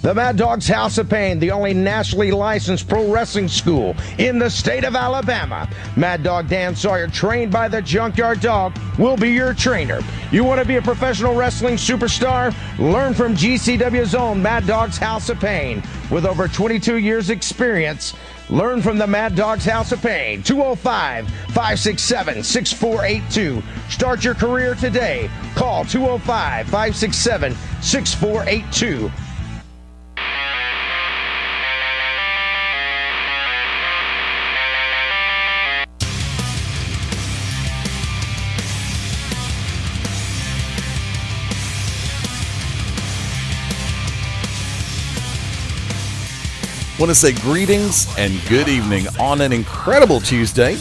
The Mad Dog's House of Pain, the only nationally licensed pro wrestling school in the state of Alabama. Mad Dog Dan Sawyer, trained by the Junkyard Dog, will be your trainer. You want to be a professional wrestling superstar? Learn from GCW's own Mad Dog's House of Pain. With over 22 years experience, learn from the Mad Dog's House of Pain. 205-567-6482. Start your career today. Call 205-567-6482. Want to say greetings and good evening on an incredible Tuesday,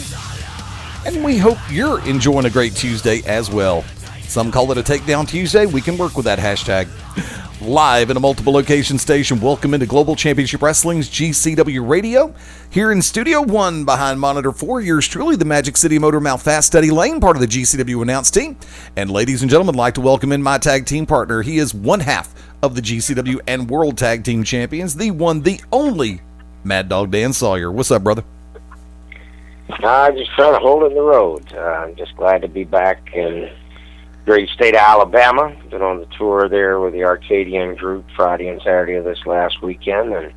and we hope you're enjoying a great Tuesday as well. Some call it a Takedown Tuesday. We can work with that hashtag. Live in a multiple location station, welcome into Global Championship Wrestling's GCW Radio. Here in Studio 1 behind Monitor 4, yours truly, the Magic City Motor Mouth Fast Steady Lane, part of the GCW announce team. And ladies and gentlemen, I'd like to welcome in my tag team partner. He is one half of the GCW and World Tag Team Champions, the one, the only Mad Dog Dan Sawyer. What's up, brother? Just trying to hold in the road. I'm just glad to be back in great state of Alabama. Been on the tour there with the Arcadian group Friday and Saturday of this last weekend, and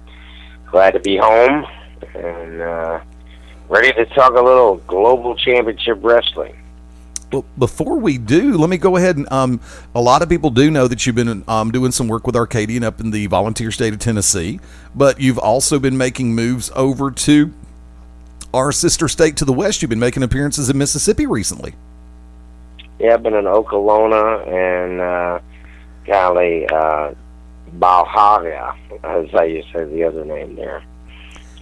glad to be home and ready to talk a little Global Championship Wrestling. Well, before we do, let me go ahead and a lot of people do know that you've been doing some work with Arcadian up in the volunteer state of Tennessee, but you've also been making moves over to our sister state to the west. You've been making appearances in Mississippi recently. Yeah, I've been in Okolona and Balhaga, as how you say the other name there.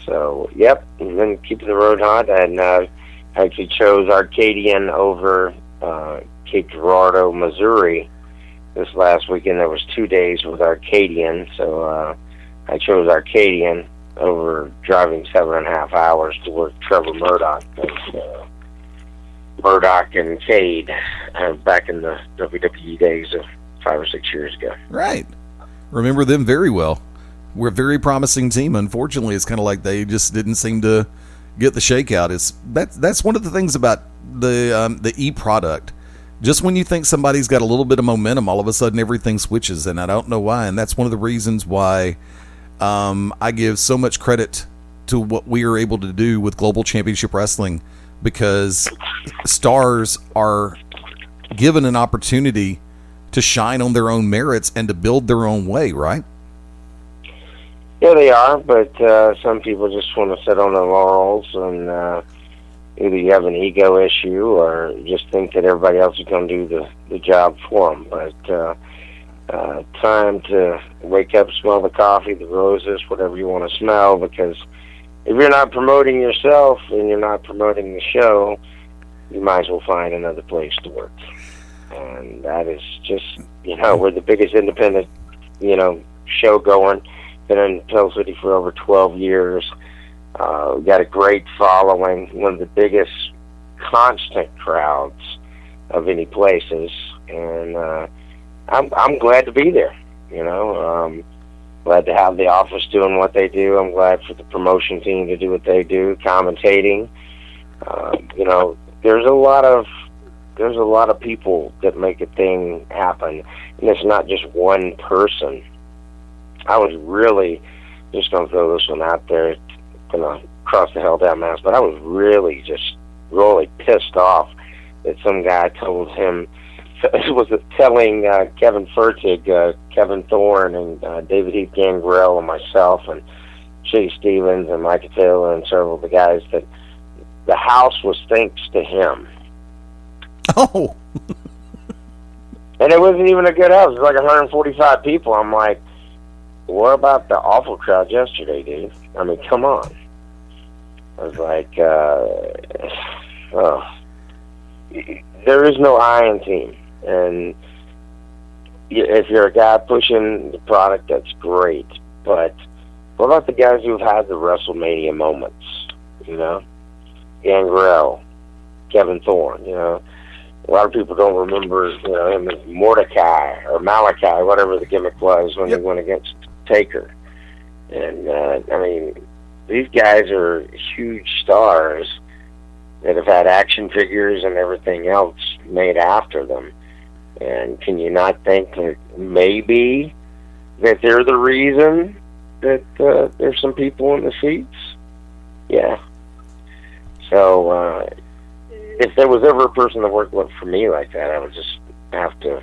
So, yep, we've been keeping the road hot, and actually chose Arcadian over Cape Girardeau, Missouri. This last weekend there was 2 days with Arcadian, so I chose Arcadian over driving 7.5 hours to work Trevor Murdoch. Murdoch and Cade back in the WWE days of 5 or 6 years ago. Right. Remember them very well. We're a very promising team. Unfortunately, it's kind of like they just didn't seem to get the shakeout. That's one of the things about the e-product. Just when you think somebody's got a little bit of momentum, all of a sudden everything switches, and I don't know why. And that's one of the reasons why I give so much credit to what we are able to do with Global Championship Wrestling, because stars are given an opportunity to shine on their own merits and to build their own way, right? Yeah, they are, but some people just want to sit on their laurels, and either you have an ego issue or just think that everybody else is going to do the job for them. But time to wake up, smell the coffee, the roses, whatever you want to smell, because if you're not promoting yourself and you're not promoting the show, you might as well find another place to work. And that is just, we're the biggest independent, show going. Been in Pill City for over 12 years. We got a great following, one of the biggest constant crowds of any places, and I'm glad to be there. Glad to have the office doing what they do. I'm glad for the promotion team to do what they do, commentating. There's a lot of people that make a thing happen, and it's not just one person. I was really, just going to throw this one out there, going to cross the hell down mass, but I was really pissed off that some guy told him, was telling Kevin Fertig, Kevin Thorne, and David Heath Gangrel, and myself, and Chase Stevens, and Mike Taylor, and several of the guys, that the house was thanks to him. Oh. And it wasn't even a good house. It was like 145 people. I'm like, what about the awful crowd yesterday, dude? I mean, come on. I was like, there is no iron team. And if you're a guy pushing the product, that's great. But what about the guys who've had the WrestleMania moments? Gangrel, Kevin Thorne, A lot of people don't remember, him as Mordecai or Malachi, whatever the gimmick was when he went against Taker. And, I mean, these guys are huge stars that have had action figures and everything else made after them. And can you not think that maybe that they're the reason that there's some people in the seats? Yeah. So, if there was ever a person that worked for me like that, I would just have to,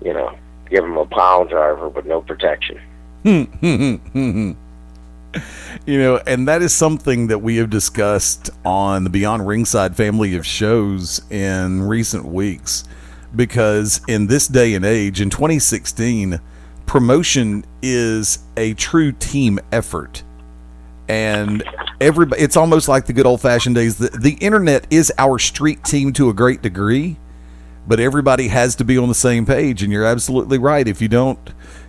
give them a pile driver with no protection. And that is something that we have discussed on the Beyond Ringside family of shows in recent weeks, because in this day and age, in 2016, promotion is a true team effort. And it's almost like the good old-fashioned days. The internet is our street team to a great degree, but everybody has to be on the same page, and you're absolutely right. If you don't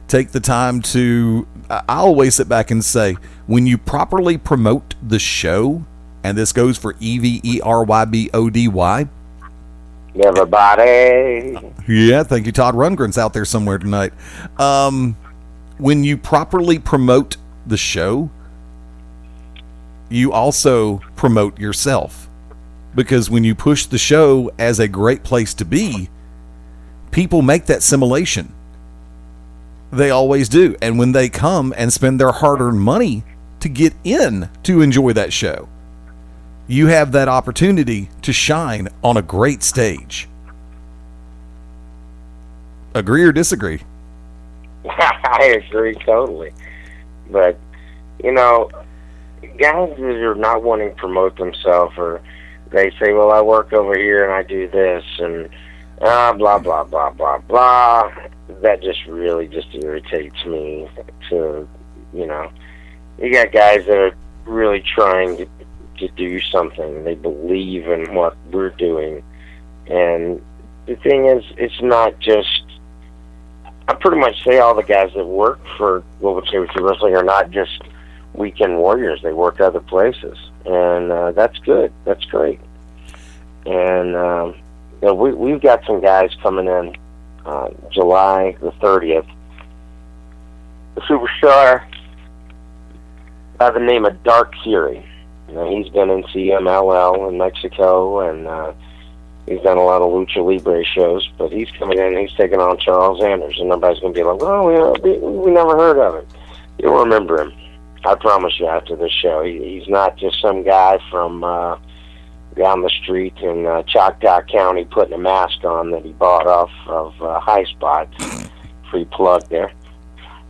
take the time to, I always sit back and say, when you properly promote the show, and this goes for EVERYBODY. Everybody. Yeah, thank you. Todd Rundgren's out there somewhere tonight. When you properly promote the show, you also promote yourself. Because when you push the show as a great place to be, people make that simulation. They always do. And when they come and spend their hard-earned money to get in to enjoy that show, you have that opportunity to shine on a great stage. Agree or disagree? I agree totally. But, guys that are not wanting to promote themselves, or they say, well, I work over here and I do this, and blah, blah, blah, blah, blah. That just really just irritates me to, you got guys that are really trying to do something. They believe in what we're doing. And the thing is, it's not just, I pretty much say all the guys that work for Global Championship Wrestling are not just weekend warriors. They work other places. And that's good. That's great. And we've got some guys coming in July the 30th. A superstar by the name of Dark Fury. He's been in CMLL in Mexico, and he's done a lot of Lucha Libre shows, but he's coming in and he's taking on Charles Anders, and everybody's going to be like, well, we never heard of him. You'll remember him. I promise you after this show. He's not just some guy from down the street in Choctaw County putting a mask on that he bought off of High Spot. Free plug there.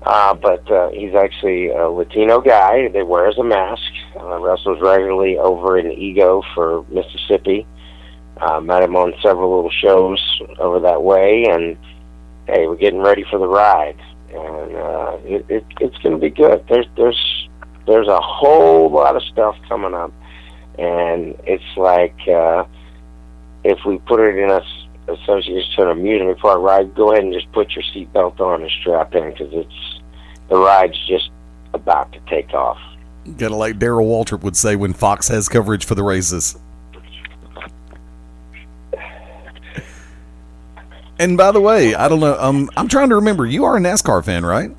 But he's actually a Latino guy that wears a mask. Wrestles regularly over in Ego for Mississippi. Met him on several little shows over that way, and hey, we're getting ready for the ride. And it's going to be good. There's a whole lot of stuff coming up, and it's like if we put it in a association to an amusement park ride, go ahead and just put your seatbelt on and strap in, because the ride's just about to take off. Kind of like Darrell Waltrip would say when Fox has coverage for the races. And by the way, I don't know, I'm trying to remember, you are a NASCAR fan, right?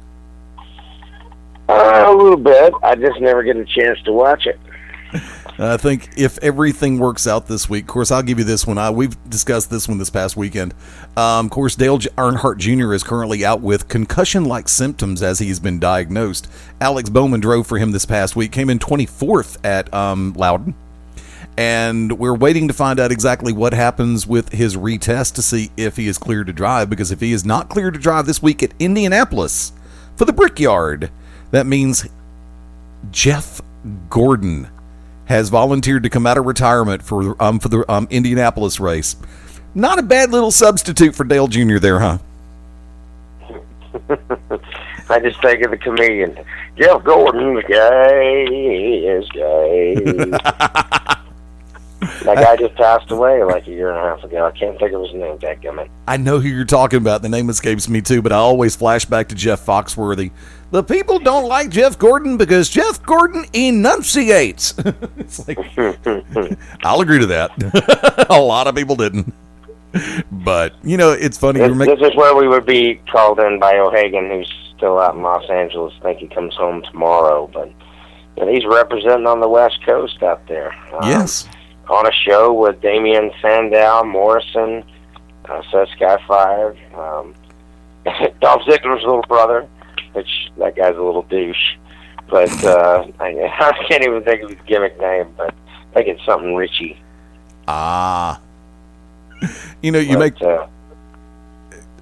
A little bit. I just never get a chance to watch it. I think if everything works out this week, of course, I'll give you this one. We've discussed this one this past weekend. Of course, Dale Earnhardt Jr. is currently out with concussion-like symptoms as he's been diagnosed. Alex Bowman drove for him this past week, came in 24th at Loudon. And we're waiting to find out exactly what happens with his retest to see if he is cleared to drive, because if he is not cleared to drive this week at Indianapolis for the Brickyard, that means Jeff Gordon has volunteered to come out of retirement for the Indianapolis race. Not a bad little substitute for Dale Jr. there, huh? I just think of the comedian. Jeff Gordon, the guy is gay. That guy just passed away like a year and a half ago. I can't think of his name, dadgummit. I know who you're talking about. The name escapes me too, but I always flash back to Jeff Foxworthy. The people don't like Jeff Gordon because Jeff Gordon enunciates. It's like, I'll agree to that. A lot of people didn't. But, it's funny. This is where we would be called in by O'Hagan, who's still out in Los Angeles. I think he comes home tomorrow. But he's representing on the West Coast out there. Yes. On a show with Damian Sandow, Morrison, Seth Skyfire, Dolph Ziggler's little brother, which that guy's a little douche. But I can't even think of his gimmick name, but I think it's something Richie.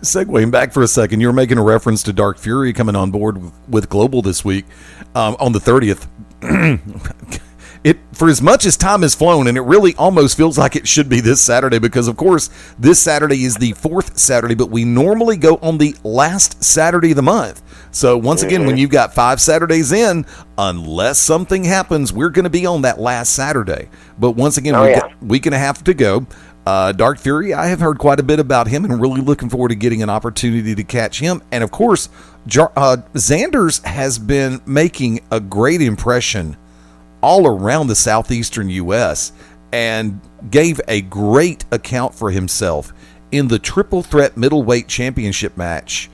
Segueing back for a second, you were making a reference to Dark Fury coming on board with Global this week on the 30th. For as much as time has flown, and it really almost feels like it should be this Saturday, because, of course, this Saturday is the 4th Saturday, but we normally go on the last Saturday of the month. So, once again, when you've got 5 Saturdays in, unless something happens, we're going to be on that last Saturday. But once again, we've got a week and a half to go. Dark Fury, I have heard quite a bit about him and really looking forward to getting an opportunity to catch him. And, of course, Xanders has been making a great impression all around the southeastern U.S. and gave a great account for himself in the Triple Threat Middleweight Championship match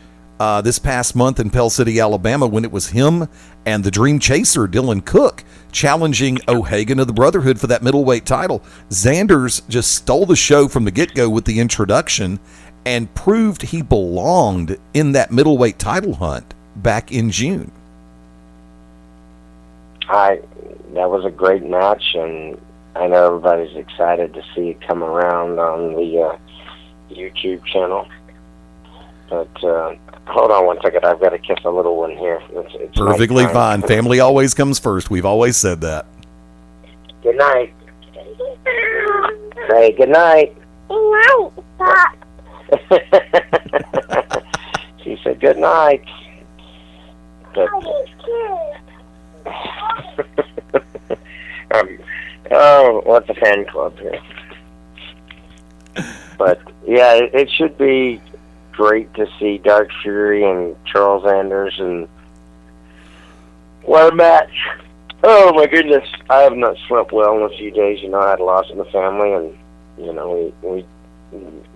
this past month in Pell City, Alabama, when it was him and the Dream Chaser, Dylan Cook, challenging O'Hagan of the Brotherhood for that middleweight title. Xanders just stole the show from the get-go with the introduction and proved he belonged in that middleweight title hunt back in June. That was a great match, and I know everybody's excited to see it come around on the YouTube channel. But hold on one second. I've got to kiss a little one here. It's perfectly fine. Family always comes first. We've always said that. Good night. Say good night. Good night. She said good night. But, what's a fan club here? But yeah, it should be great to see Dark Fury and Charles Xanders, and what a match! Oh my goodness, I have not slept well in a few days. I had a loss in the family, and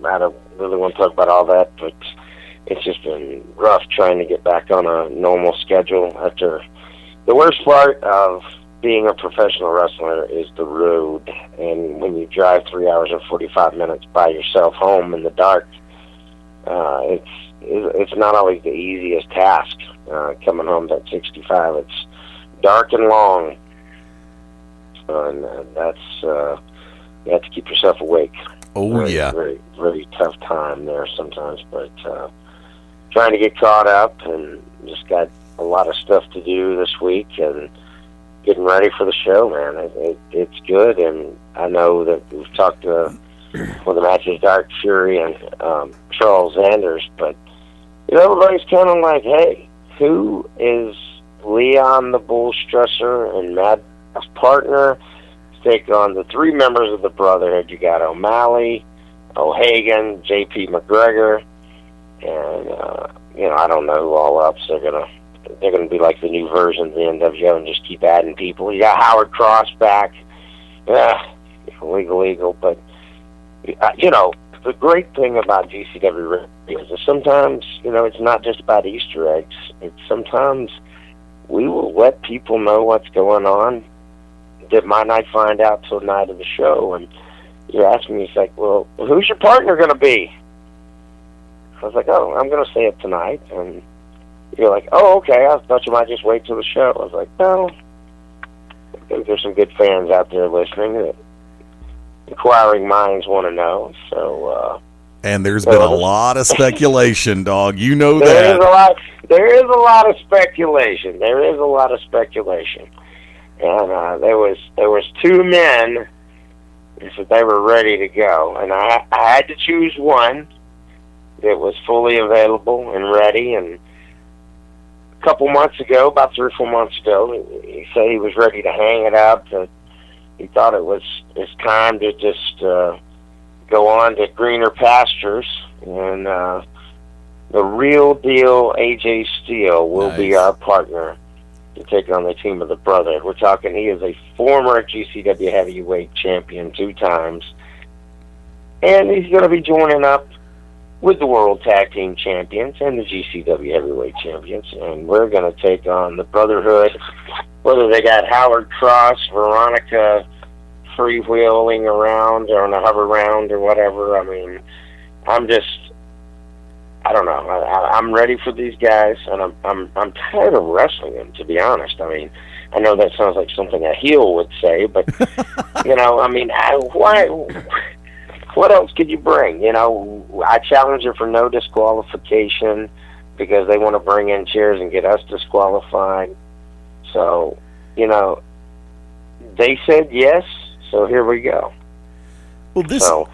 I don't really want to talk about all that, but it's just been rough trying to get back on a normal schedule after. The worst part of being a professional wrestler is the road, and when you drive 3 hours and 45 minutes by yourself home in the dark, it's not always the easiest task coming home at 65. It's dark and long, and that's you have to keep yourself awake. Very, very tough time there sometimes, but trying to get caught up, and just got a lot of stuff to do this week, and getting ready for the show, man. It's good, and I know that we've talked for the matches Dark Fury and Charles Xanders, but everybody's kind of like, hey, who is Leon the Bull Strusser and Mad Dog's partner to take on the 3 members of the Brotherhood? You got O'Malley, O'Hagan, J.P. McGregor, and I don't know who all else they're gonna be like the new version of the NWO and just keep adding people. You got Howard Cross back. Legal, but the great thing about GCW Radio is that sometimes, it's not just about Easter eggs. It's sometimes we will let people know what's going on that might not find out till the night of the show. And you're asking me, it's like, well, who's your partner going to be? I was like, oh, I'm going to say it tonight. And you're like, oh, okay, I thought you might just wait till the show. I was like, no. I think there's some good fans out there listening that inquiring minds want to know. So, and there's been a lot of speculation, dog. You know that. There is a lot of speculation. And there was 2 men that said they were ready to go, and I had to choose one that was fully available and ready. And a couple months ago, about 3 or 4 months ago, he said he was ready to hang it up. He thought it's time to just go on to greener pastures, and the real deal AJ Steele will be our partner to take on the team of the Brotherhood. We're talking, he is a former GCW heavyweight champion 2 times, and he's going to be joining up with the World Tag Team Champions and the GCW Heavyweight Champions, and we're going to take on the Brotherhood, whether they got Howard Cross, Veronica freewheeling around or on a hover round or whatever. I mean, I don't know. I'm ready for these guys, and I'm tired of wrestling them, to be honest. I mean, I know that sounds like something a heel would say, but I mean, what else could you bring? I challenge her for no disqualification because they want to bring in chairs and get us disqualified. So, they said yes, so here we go. Well, So,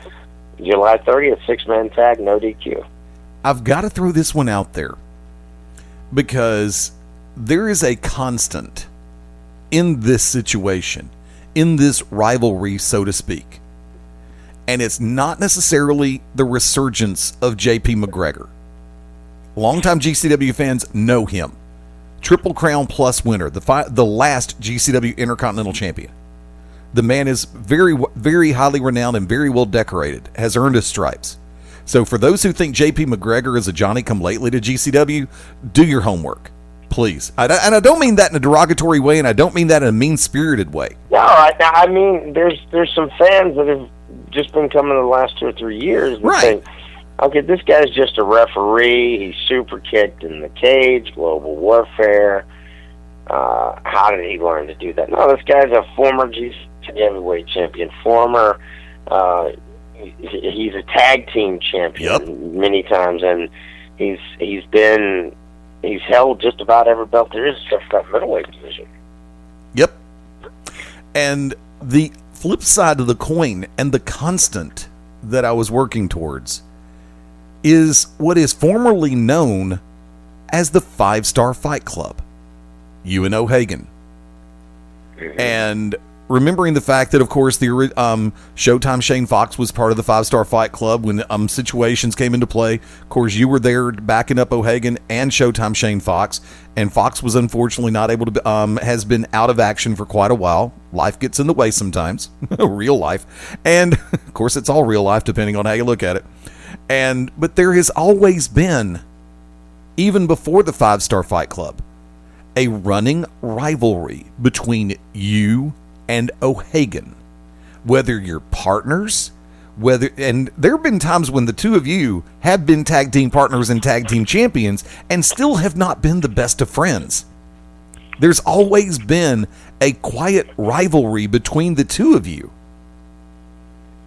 July 30th, 6-man tag, no DQ. I've got to throw this one out there because there is a constant in this situation, in this rivalry, so to speak. And it's not necessarily the resurgence of J.P. McGregor. Longtime GCW fans know him. Triple Crown Plus winner, the last GCW Intercontinental Champion. The man is very, very highly renowned and very well decorated, has earned his stripes. So for those who think J.P. McGregor is a Johnny-come-lately to GCW, do your homework, please. And I don't mean that in a derogatory way, and I don't mean that in a mean-spirited way. No, I mean, there's some fans that have just been coming the last 2 or 3 years and think, okay, this guy's just a referee. He's super kicked in the cage, global warfare. How did he learn to do that? No, this guy's a former GCW heavyweight champion, he's a tag team champion many times, and he's held just about every belt there is except for that middleweight division. Yep. And the flip side of the coin and the constant that I was working towards is what is formerly known as the 5-Star Fight Club, Ewan O'Hagan. And remembering the fact that, of course, the Showtime Shane Fox was part of the 5-Star Fight Club when situations came into play. Of course, you were there backing up O'Hagan and Showtime Shane Fox, and Fox was unfortunately not able to, has been out of action for quite a while. Life gets in the way sometimes, real life. And, of course, it's all real life depending on how you look at it. But there has always been, even before the 5-Star Fight Club, a running rivalry between you and O'Hagan, whether you're partners, and there have been times when the two of you have been tag team partners and tag team champions and still have not been the best of friends. There's always been a quiet rivalry between the two of you.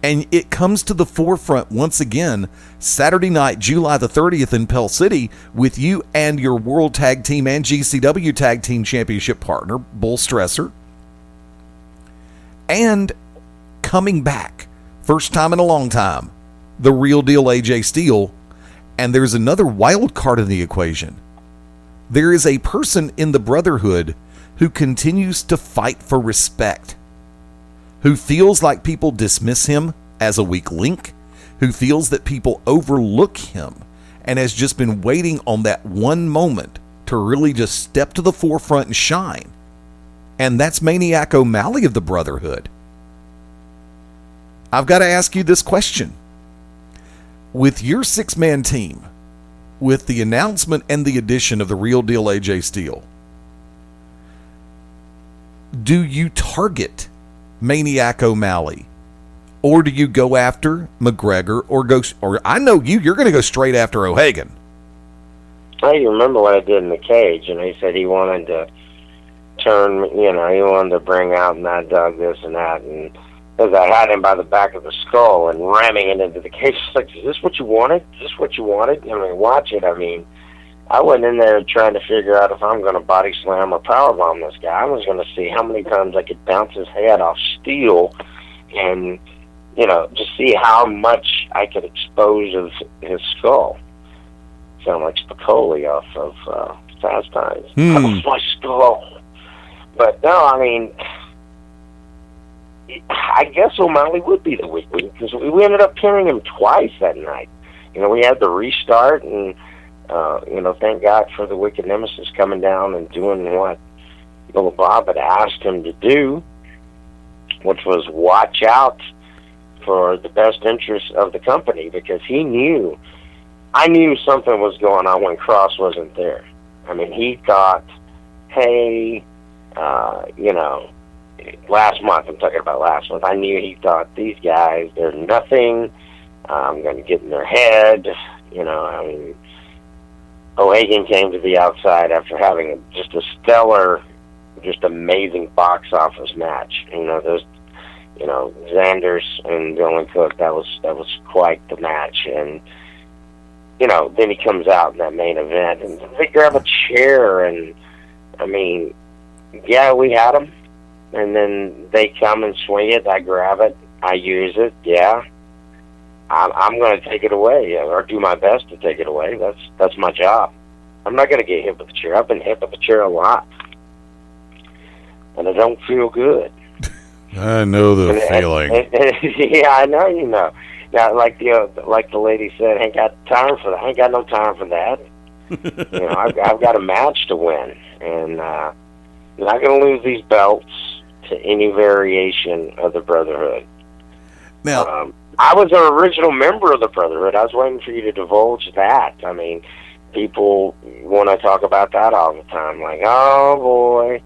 And it comes to the forefront once again Saturday night, July the 30th in Pell City, with you and your World Tag Team and GCW Tag Team Championship partner, Bull Stresser. And coming back, first time in a long time, the real deal AJ Steele. And there's another wild card in the equation. There is a person in the Brotherhood who continues to fight for respect, who feels like people dismiss him as a weak link, who feels that people overlook him, and has just been waiting on that one moment to really just step to the forefront and shine. And that's Maniac O'Malley of the Brotherhood. I've got to ask you this question. With your 6-man team, with the announcement and the addition of the real deal AJ Steele, do you target Maniac O'Malley, or do you go after McGregor, or I know you're going to go straight after O'Hagan? You remember what I did in the cage, and he said he wanted to turn, he wanted to bring out Mad Dog this and that, and as I had him by the back of the skull and ramming it into the cage, it's like, is this what you wanted? Is this what you wanted? I mean, watch it. I mean, I went in there trying to figure out if I'm going to body slam or powerbomb this guy. I was going to see how many times I could bounce his head off steel and, just see how much I could expose of his skull. Sound like Spicoli off of Fast Times. Off my skull. But no, I mean, I guess O'Malley would be the weak link because we ended up pinning him twice that night. We had the restart, and thank God for the Wicked Nemesis coming down and doing what Little Bob had asked him to do, which was watch out for the best interests of the company, because he knew I knew something was going on when Cross wasn't there. I mean, he thought, hey, last month, I'm talking about last month, I knew he thought, these guys, they're nothing. I'm going to get in their head. I mean, O'Hagan came to the outside after having just a stellar, just amazing box office match. Xanders and Dylan Cook, that was quite the match. And, then he comes out in that main event, and they grab a chair, and, I mean, yeah, we had him. And then they come and swing it, I grab it, I use it, yeah. I'm going to take it away, or do my best to take it away. That's my job. I'm not going to get hit with a chair. I've been hit with a chair a lot, and I don't feel good. I know the feeling. Yeah, I know you know. Now, like the lady said, I ain't got time for that. I ain't got no time for that. I've got a match to win, and I'm not going to lose these belts to any variation of the Brotherhood. Now, I was an original member of the Brotherhood. I was waiting for you to divulge that. I mean, people want to talk about that all the time. Like, oh boy,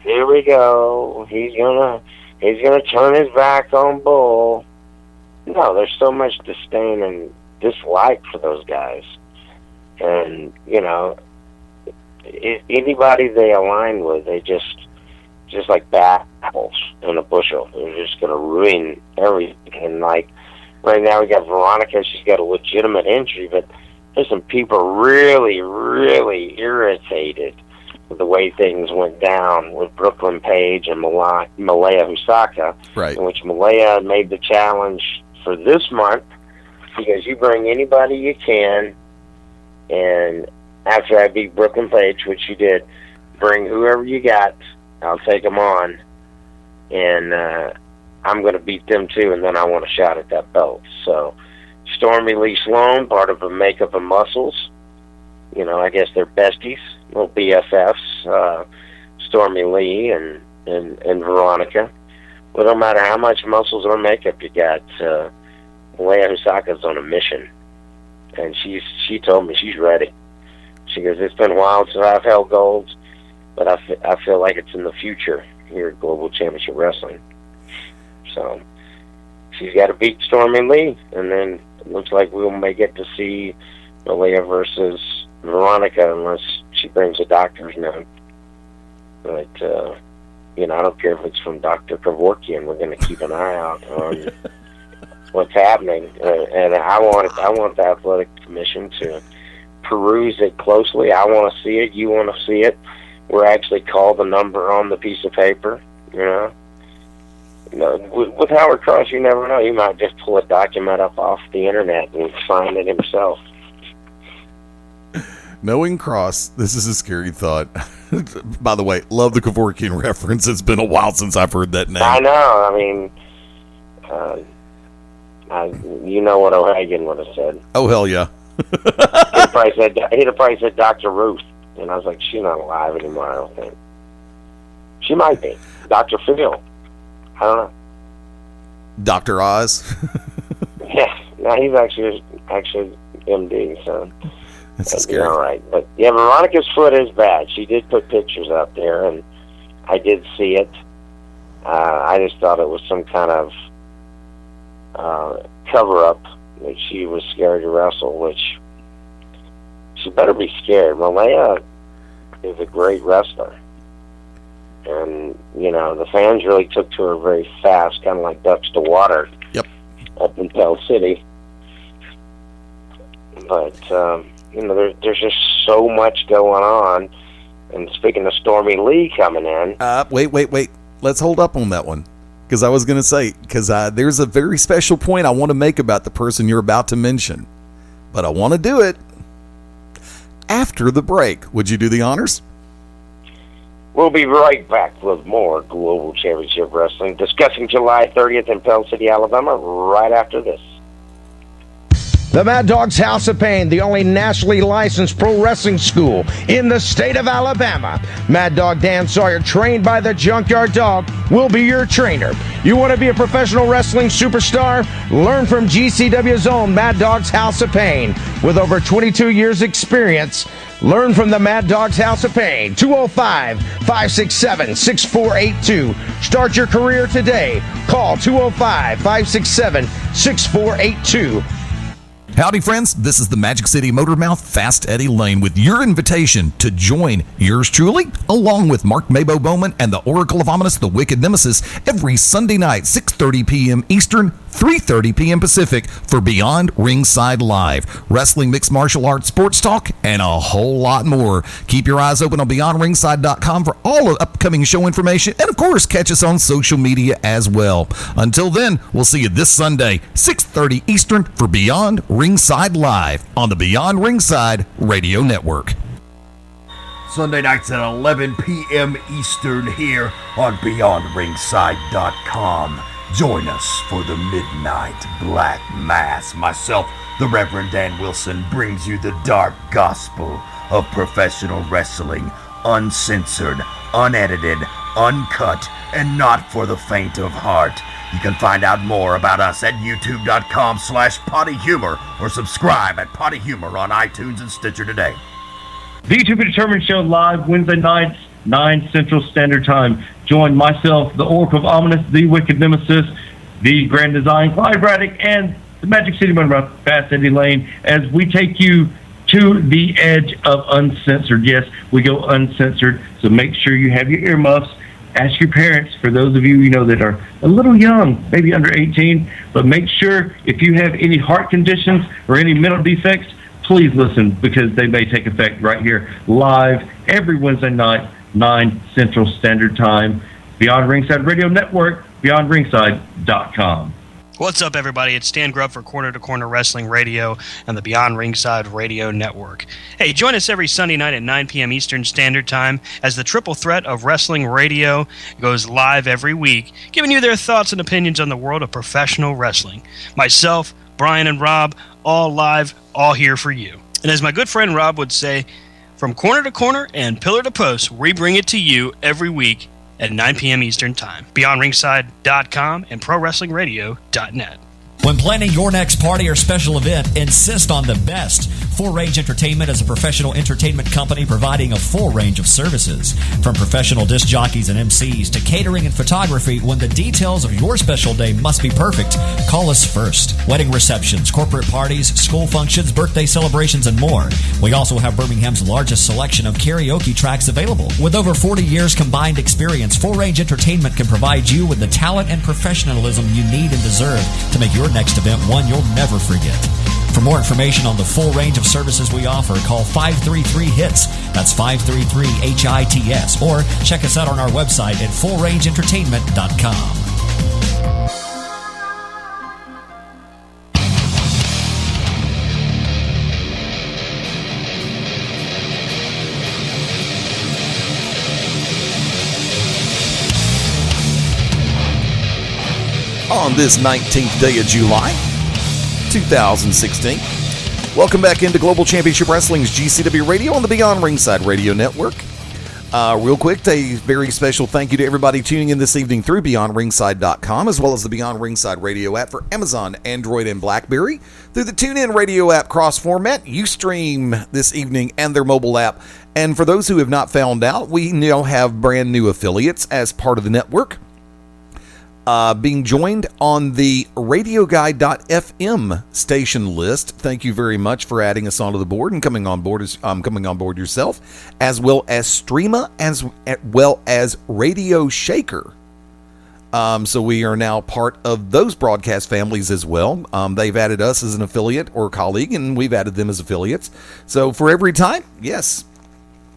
here we go. He's gonna turn his back on Bull. No, there's so much disdain and dislike for those guys, and anybody they align with, they just like bad apples in a bushel. They're just gonna ruin everything. And like right now, we got Veronica. She's got a legitimate injury, but there's some people really, really irritated with the way things went down with Brooklyn Page and Malaya Husaka, right? In which Malaya made the challenge for this month, because you bring anybody you can, and after I beat Brooklyn Page, which you did, bring whoever you got, I'll take them on, and I'm going to beat them too, and then I want a shot at that belt. So Stormy Lee Sloan, part of a Makeup and Muscles, I guess they're besties, little BFFs, Stormy Lee and Veronica. Well, no matter how much muscles or makeup you got, Malaya Husaka's on a mission, and she told me she's ready. She goes, it's been a while since I've held golds, but I feel like it's in the future here at Global Championship Wrestling. So she's got to beat Stormy Lee, and then it looks like we may get to see Malaya versus Veronica, unless she brings a doctor's note. But I don't care if it's from Dr. Kevorkian. We're going to keep an eye out on what's happening, and I want the Athletic Commission to peruse it closely. I want to see it. You want to see it. We're actually call the number on the piece of paper. With Howard Cross, you never know. He might just pull a document up off the internet and find it himself. Knowing Cross, this is a scary thought. By the way, love the Kevorkian reference. It's been a while since I've heard that name. I know. I mean, you know what O'Hagan would have said. Oh, hell yeah. He'd have probably said Dr. Ruth. And I was like, she's not alive anymore, I don't think. She might be. Dr. Phil. I don't know. Dr. Oz? Yeah. No, he's actually MD, so that's scary. All right. But, yeah, Veronica's foot is bad. She did put pictures out there, and I did see it. I just thought it was some kind of cover-up that she was scared to wrestle, which she better be scared. Malaya is a great wrestler. And, the fans really took to her very fast, kind of like ducks to water. Yep. Up in Pell City. But, there's just so much going on. And speaking of Stormy Lee coming in. Wait. Let's hold up on that one. Because I was going to say, there's a very special point I want to make about the person you're about to mention. But I want to do it after the break. Would you do the honors? We'll be right back with more Global Championship Wrestling, discussing July 30th in Pell City, Alabama, right after this. The Mad Dog's House of Pain, the only nationally licensed pro wrestling school in the state of Alabama. Mad Dog Dan Sawyer, trained by the Junkyard Dog, will be your trainer. You want to be a professional wrestling superstar? Learn from GCW's own Mad Dog's House of Pain. With over 22 years experience, learn from the Mad Dog's House of Pain. 205-567-6482. Start your career today. Call 205-567-6482. Howdy, friends. This is the Magic City Motormouth, Fast Eddie Lane, with your invitation to join yours truly, along with Mark Mabo Bowman and the Oracle of Ominous, the Wicked Nemesis, every Sunday night, 6:30 p.m. Eastern, 3:30 p.m. Pacific, for Beyond Ringside Live. Wrestling, mixed martial arts, sports talk, and a whole lot more. Keep your eyes open on BeyondRingside.com for all of upcoming show information, and of course, catch us on social media as well. Until then, we'll see you this Sunday, 6:30 Eastern, for Beyond Ringside Live on the Beyond Ringside Radio Network. Sunday nights at 11 p.m. Eastern here on BeyondRingside.com. Join us for the Midnight Black Mass. Myself, the Reverend Dan Wilson, brings you the dark gospel of professional wrestling, uncensored, unedited, uncut, and not for the faint of heart. You can find out more about us at youtube.com/pottyhumor or subscribe at Potty Humor on iTunes and Stitcher today. The To Be Determined show live Wednesday nights, 9 Central Standard Time. Join myself, the Oracle of Ominous, the Wicked Nemesis, the Grand Design, Clyde Braddock, and the Magic City Motormouth, Fast Eddie Lane, as we take you to the edge of uncensored. Yes, we go uncensored, so make sure you have your earmuffs. Ask your parents, for those of you that are a little young, maybe under 18, but make sure if you have any heart conditions or any mental defects, please listen, because they may take effect right here live every Wednesday night, 9 Central Standard Time. Beyond Ringside Radio Network, beyondringside.com. What's up, everybody? It's Stan Grubb for Corner to Corner Wrestling Radio and the Beyond Ringside Radio Network. Hey, join us every Sunday night at 9 p.m. Eastern Standard Time as the triple threat of wrestling radio goes live every week, giving you their thoughts and opinions on the world of professional wrestling. Myself, Brian, and Rob, all live, all here for you. And as my good friend Rob would say, from corner to corner and pillar to post, we bring it to you every week at 9 p.m. Eastern Time. BeyondRingside.com and ProWrestlingRadio.net. When planning your next party or special event, insist on the best. Full Range Entertainment is a professional entertainment company providing a full range of services. From professional disc jockeys and MCs to catering and photography, when the details of your special day must be perfect, call us first. Wedding receptions, corporate parties, school functions, birthday celebrations, and more. We also have Birmingham's largest selection of karaoke tracks available. With over 40 years combined experience, Full Range Entertainment can provide you with the talent and professionalism you need and deserve to make your next event one you'll never forget. For more information on the full range of services we offer, call 533-HITS. That's 533-HITS. Or check us out on our website at fullrangeentertainment.com. On this 19th day of July, 2016. Welcome back into Global Championship Wrestling's GCW Radio on the Beyond Ringside Radio Network. Real quick, a very special thank you to everybody tuning in this evening through BeyondRingside.com, as well as the Beyond Ringside Radio app for Amazon, Android, and BlackBerry. Through the TuneIn Radio app cross-format, Ustream this evening, and their mobile app. And for those who have not found out, we now have brand new affiliates as part of the network. Being joined on the RadioGuide.fm station list. Thank you very much for adding us onto the board and coming on board yourself, as well as Streama, as well as Radio Shaker. So we are now part of those broadcast families as well. They've added us as an affiliate or colleague, and we've added them as affiliates. So for every time, yes,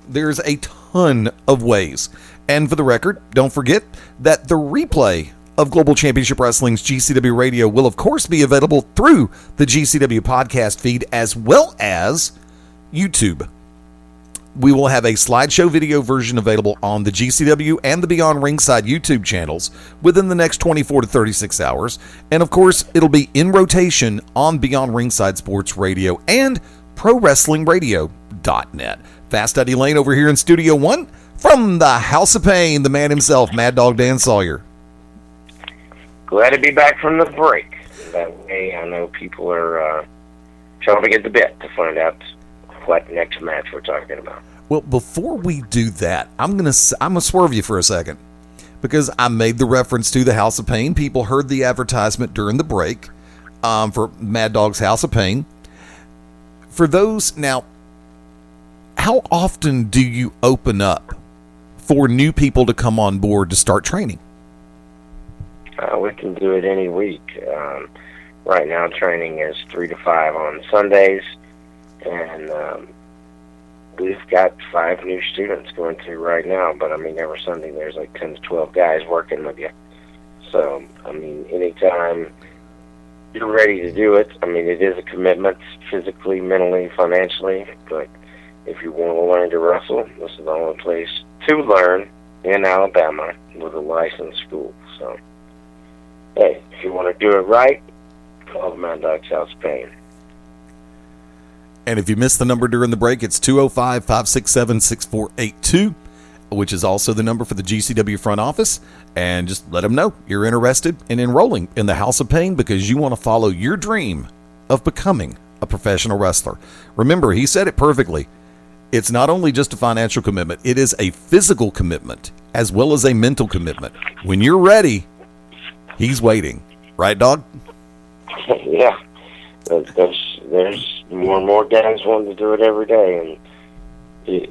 there's a ton of ways. And for the record, don't forget that the replay of Global Championship Wrestling's GCW Radio will, of course, be available through the GCW podcast feed as well as YouTube. We will have a slideshow video version available on the GCW and the Beyond Ringside YouTube channels within the next 24 to 36 hours. And of course, it'll be in rotation on Beyond Ringside Sports Radio and ProWrestlingRadio.net. Fast Eddie Lane over here in Studio 1 from the House of Pain, the man himself, Mad Dog Dan Sawyer. Glad to be back from the break. That way I know people are trying to get the bit to find out what next match we're talking about. Well, before we do that, I'm gonna swerve you for a second because I made the reference to the House of Pain. People heard the advertisement during the break for Mad Dog's House of Pain. For those now, how often do you open up for new people to come on board to start training? We can do it any week. Right now, training is 3 to 5 on Sundays. And we've got 5 new students going through right now, but I mean, every Sunday there's like 10 to 12 guys working with you. So, I mean, anytime you're ready to do it, I mean, it is a commitment physically, mentally, financially, but if you want to learn to wrestle, this is the only place to learn in Alabama with a licensed school. So, hey, if you want to do it right, call the Mad Dog's House of Pain. And if you missed the number during the break, it's 205-567-6482, which is also the number for the GCW front office. And just let them know you're interested in enrolling in the House of Pain because you want to follow your dream of becoming a professional wrestler. Remember, he said it perfectly. It's not only just a financial commitment, it is a physical commitment as well as a mental commitment. When you're ready, he's waiting. Right, dog? Yeah. There's more and more guys wanting to do it every day, and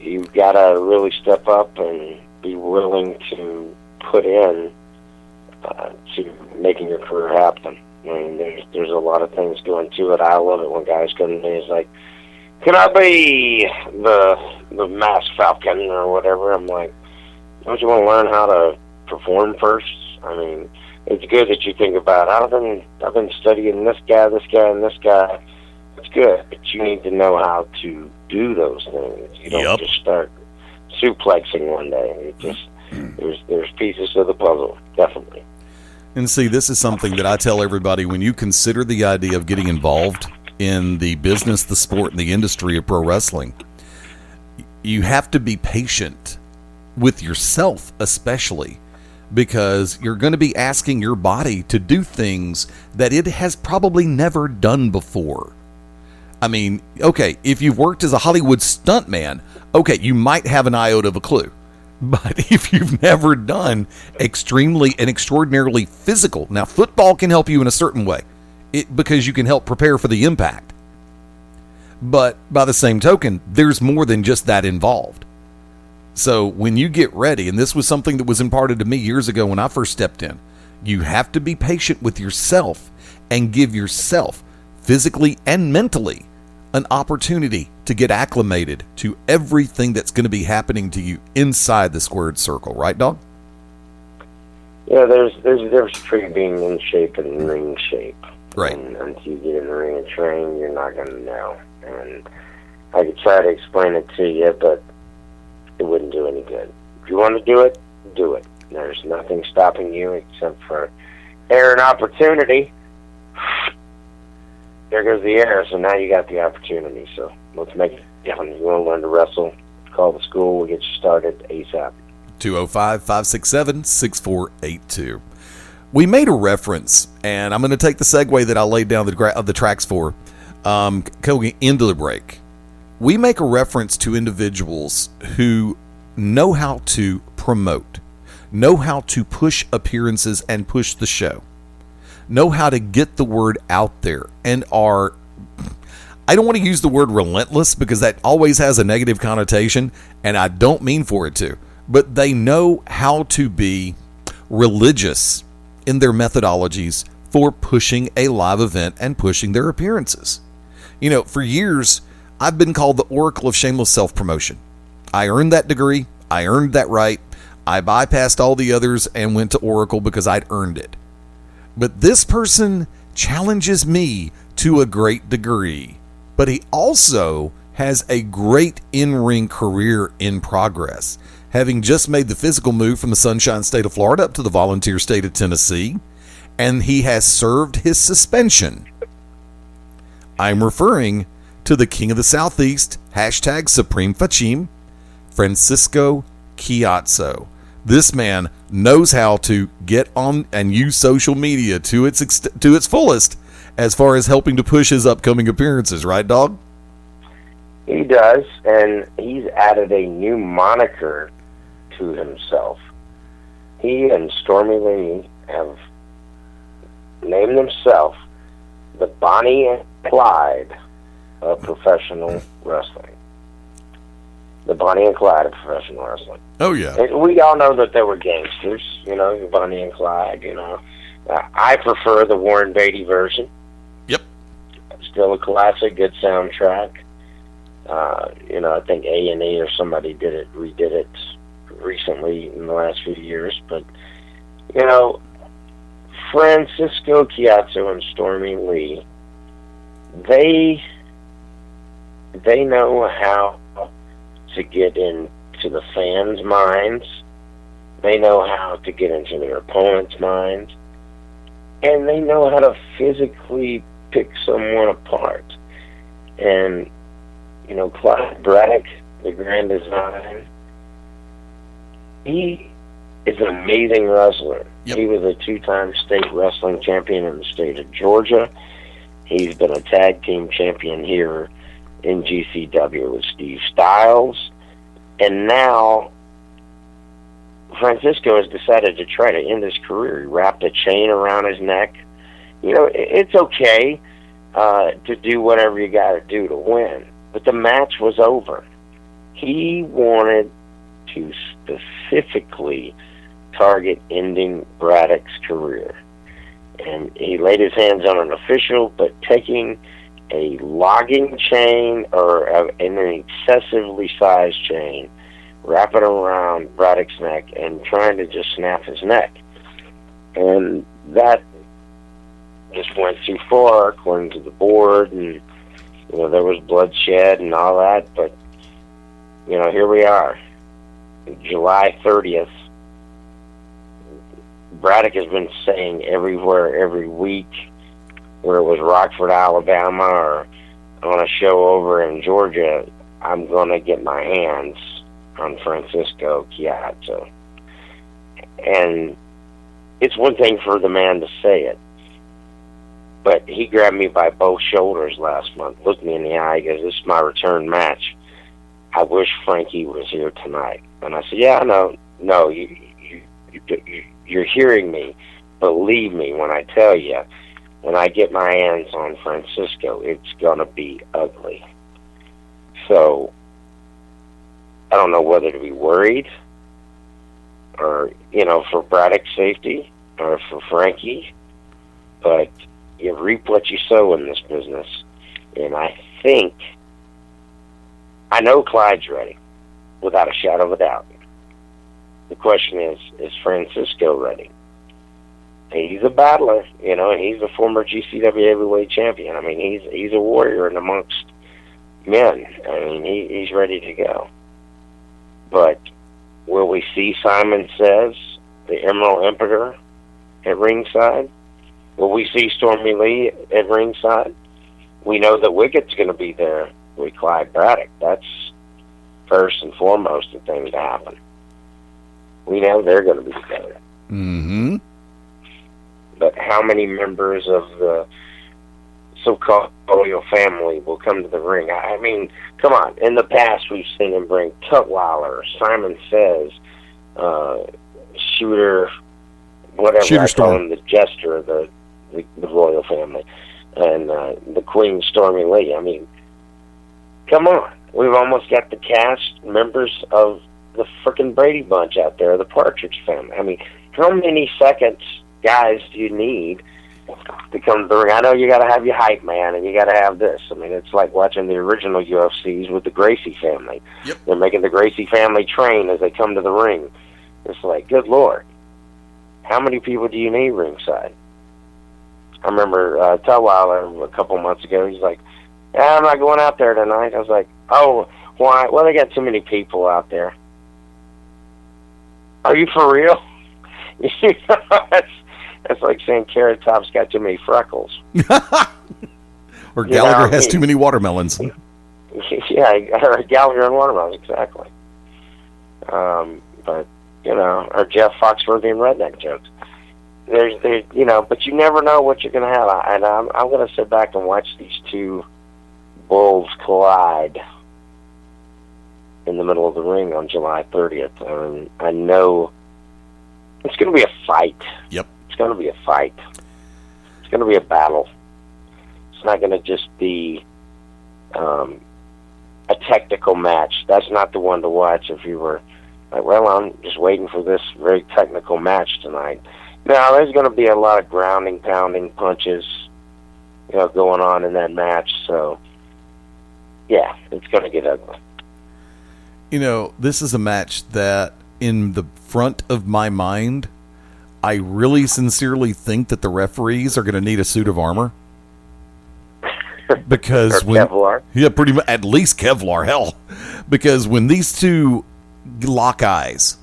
you've got to really step up and be willing to put in to making your career happen. I mean, there's a lot of things going to it. I love it when guys come to me. It's like, can I be the Mass Falcon or whatever? I'm like, don't you want to learn how to perform first? I mean, it's good that you think about it. I've been studying this guy, and this guy. It's good, but you need to know how to do those things. You don't just start suplexing one day. It just there's pieces of the puzzle, definitely. And see, this is something that I tell everybody when you consider the idea of getting involved in the business, the sport, and the industry of pro wrestling. You have to be patient with yourself, especially, because you're going to be asking your body to do things that it has probably never done before. I mean, okay, if you've worked as a Hollywood stuntman, okay, you might have an iota of a clue. But if you've never done extremely and extraordinarily physical, now football can help you in a certain way because you can help prepare for the impact. But by the same token, there's more than just that involved. So when you get ready, and this was something that was imparted to me years ago when I first stepped in, you have to be patient with yourself and give yourself physically and mentally an opportunity to get acclimated to everything that's going to be happening to you inside the squared circle. Right, dog? Yeah, there's a difference between being in shape and in ring shape. Right. And until you get in the ring and train, you're not going to know. And I could try to explain it to you, but it wouldn't do any good. If you want to do it, do it. There's nothing stopping you except for air and opportunity. There goes the air, so now you got the opportunity. So let's make it happen. If you want to learn to wrestle, call the school. We'll get you started ASAP. 205-567-6482. We made a reference, and I'm going to take the segue that I laid down the tracks for going into the break. We make a reference to individuals who know how to promote, know how to push appearances and push the show, know how to get the word out there, and are, I don't want to use the word relentless because that always has a negative connotation, and I don't mean for it to, but they know how to be religious in their methodologies for pushing a live event and pushing their appearances. You know, for years, I've been called the Oracle of Shameless Self-Promotion. I earned that degree. I earned that right. I bypassed all the others and went to Oracle because I'd earned it. But this person challenges me to a great degree. But he also has a great in-ring career in progress, having just made the physical move from the Sunshine State of Florida up to the Volunteer State of Tennessee, and he has served his suspension. I'm referring to the King of the Southeast, hashtag Supreme Fachim, Francisco Chiazzo. This man knows how to get on and use social media to its fullest as far as helping to push his upcoming appearances, right, dog? He does, and he's added a new moniker to himself. He and Stormy Lee have named themselves the Bonnie and Clyde of professional wrestling. The Bonnie and Clyde of professional wrestling. Oh, yeah. And we all know that they were gangsters, Bonnie and Clyde, I prefer the Warren Beatty version. Yep. Still a classic, good soundtrack. I think A&E or somebody redid it recently in the last few years. But, Francisco Chiazzo and Stormy Lee, they know how to get into the fans' minds. They know how to get into their opponents' minds. And they know how to physically pick someone apart. And, Clyde Braddock, the Grand Design, he is an amazing wrestler. Yep. He was a 2-time state wrestling champion in the state of Georgia. He's been a tag team champion here in GCW with Steve Styles. And now Francisco has decided to try to end his career. He wrapped a chain around his neck. It's okay to do whatever you got to do to win. But the match was over. He wanted to specifically target ending Braddock's career. And he laid his hands on an official, but taking a logging chain or an excessively sized chain, wrap it around Braddock's neck, and trying to just snap his neck. And that just went too far, according to the board, and there was bloodshed and all that, but here we are. July 30th, Braddock has been saying everywhere, every week, where it was Rockford, Alabama, or on a show over in Georgia, I'm going to get my hands on Francisco Chiazzo. And it's one thing for the man to say it, but he grabbed me by both shoulders last month, looked me in the eye, he goes, "This is my return match. I wish Frankie was here tonight." And I said, "Yeah, I know. No, you're hearing me. Believe me when I tell you, when I get my hands on Francisco, it's going to be ugly." So, I don't know whether to be worried or, for Braddock's safety or for Frankie, but you reap what you sow in this business. And I know Clyde's ready, without a shadow of a doubt. The question is Francisco ready? He's a battler, and he's a former GCW heavyweight champion. I mean, he's a warrior in amongst men. I mean, he's ready to go. But will we see Simon Says, the Emerald Emperor, at ringside? Will we see Stormy Lee at ringside? We know that Wicked's going to be there with Clyde Braddock. That's first and foremost the thing to happen. We know they're going to be together. Mm-hmm. But how many members of the so-called royal family will come to the ring? I mean, come on. In the past, we've seen him bring Tutwiler, Simon Says, Shooter, whatever Shooter I Storm. call him, the jester of the royal family, and the Queen Stormy Lee. I mean, come on. We've almost got the cast members of the frickin' Brady Bunch out there, the Partridge Family. I mean, how many seconds, guys, do you need to come to the ring? I know you got to have your hype man, and you got to have this. I mean, it's like watching the original UFCs with the Gracie family. Yep. They're making the Gracie family train as they come to the ring. It's like, good Lord, how many people do you need ringside? I remember Tutwiler a couple months ago. He's like, "Yeah, I'm not going out there tonight." I was like, Oh, why? Well, they got too many people out there. Are you for real? That's like saying Carrot Top's got too many freckles. Or Gallagher has too many watermelons. Yeah, or Gallagher and watermelons, exactly. But, or Jeff Foxworthy and redneck jokes. There's, but you never know what you're going to have. And I'm going to sit back and watch these two bulls collide in the middle of the ring on July 30th. And I know it's going to be a fight. Yep. It's going to be a fight. It's going to be a battle. It's not going to just be a technical match. That's not the one to watch if you were like, well, I'm just waiting for this very technical match tonight. Now, there's going to be a lot of grounding, pounding, punches, going on in that match. So, yeah, it's going to get ugly. This is a match that, in the front of my mind, I really sincerely think that the referees are going to need a suit of armor. Because Kevlar. Yeah, pretty much, at least Kevlar, hell. Because when these two lock eyes,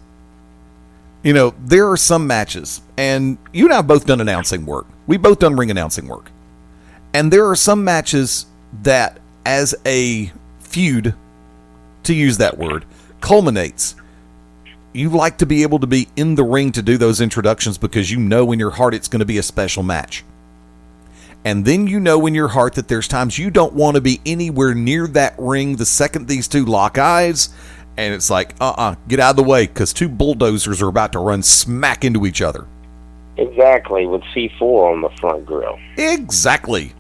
there are some matches, and you and I have both done announcing work. We've both done ring announcing work. And there are some matches that, as a feud, to use that word, culminates. You like to be able to be in the ring to do those introductions because in your heart it's going to be a special match. And then in your heart that there's times you don't want to be anywhere near that ring the second these two lock eyes, and it's like, get out of the way, because two bulldozers are about to run smack into each other. Exactly, with C4 on the front grill. Exactly.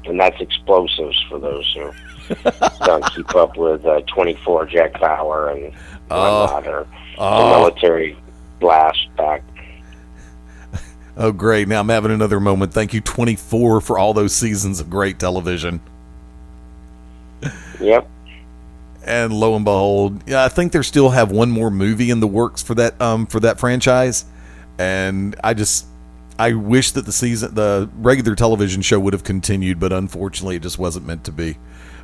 And that's explosives for those who don't keep up with 24 Jack Power and whatnot, or the military blast back. Oh, great. Now I'm having another moment. Thank you, 24, for all those seasons of great television. Yep. And lo and behold, I think they still have one more movie in the works for that franchise. And I wish that the regular television show would have continued, but unfortunately it just wasn't meant to be.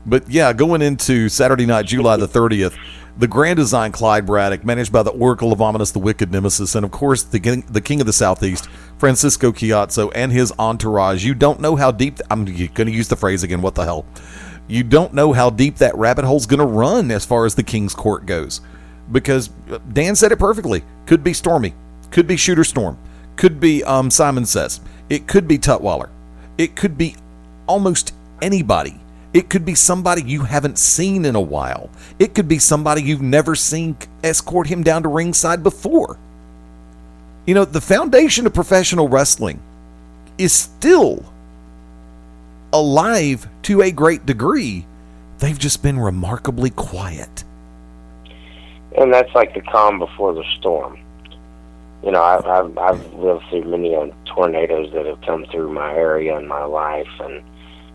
But yeah, going into Saturday night, July the 30th, the Grand Design Clyde Braddock, managed by the Oracle of Ominous, the Wicked Nemesis, and of course the King of the Southeast, Francisco Chiazzo, and his entourage. You don't know how deep, I'm going to use the phrase again, what the hell. You don't know how deep that rabbit hole's going to run as far as the King's Court goes. Because Dan said it perfectly. Could be Stormy. Could be Shooter Storm. Could be Simon Says. It could be Tutwiler. It could be almost anybody. It could be somebody you haven't seen in a while. It could be somebody you've never seen escort him down to ringside before. The foundation of professional wrestling is still alive to a great degree. They've just been remarkably quiet. And that's like the calm before the storm. I've lived through many tornadoes that have come through my area in my life, and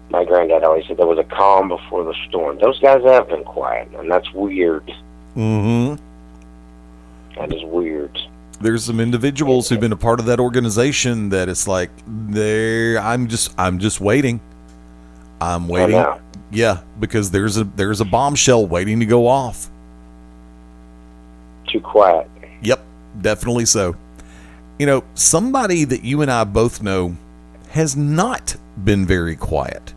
my granddad always said there was a calm before the storm. Those guys have been quiet, and that's weird. Mm-hmm. That is weird. There's some individuals who've been a part of that organization that it's like, I'm just waiting. I'm waiting. Yeah, because there's a bombshell waiting to go off. Too quiet. Yep, definitely so. Somebody that you and I both know has not been very quiet.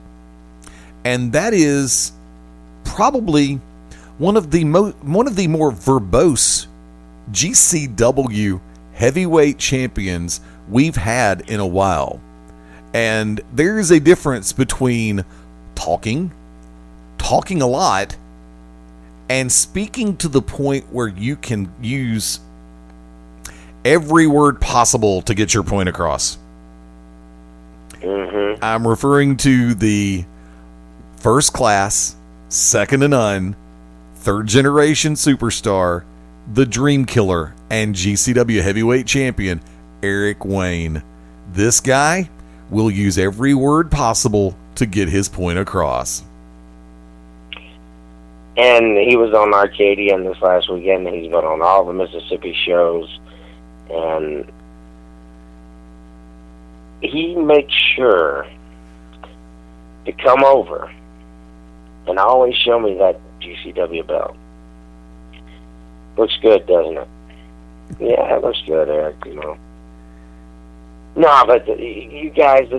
And that is probably one of the more verbose GCW heavyweight champions we've had in a while. And there is a difference between talking a lot, and speaking to the point where you can use every word possible to get your point across. Mm-hmm. I'm referring to the first class, second to none, third generation superstar, the Dream Killer, and GCW heavyweight champion, Eric Wayne. This guy will use every word possible to get his point across. And he was on Arcadia this last weekend. He's been on all the Mississippi shows. And he makes sure to come over and always show me that GCW belt. Looks good, doesn't it? Yeah, it looks good, Eric, you know. No, but you guys,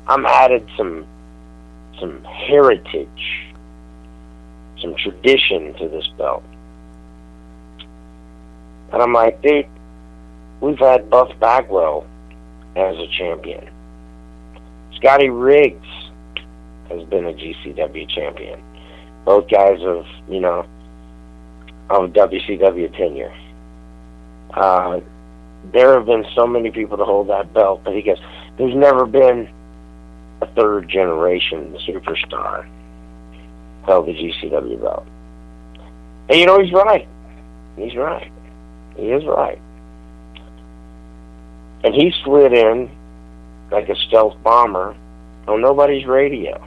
I'm added some heritage, some tradition to this belt. And I'm like, dude, we've had Buff Bagwell as a champion. Scotty Riggs has been a GCW champion. Both guys of WCW tenure. There have been so many people to hold that belt, but he goes, there's never been a third generation superstar held the GCW belt. And he's right. He's right. He is right. And he slid in like a stealth bomber on nobody's radio.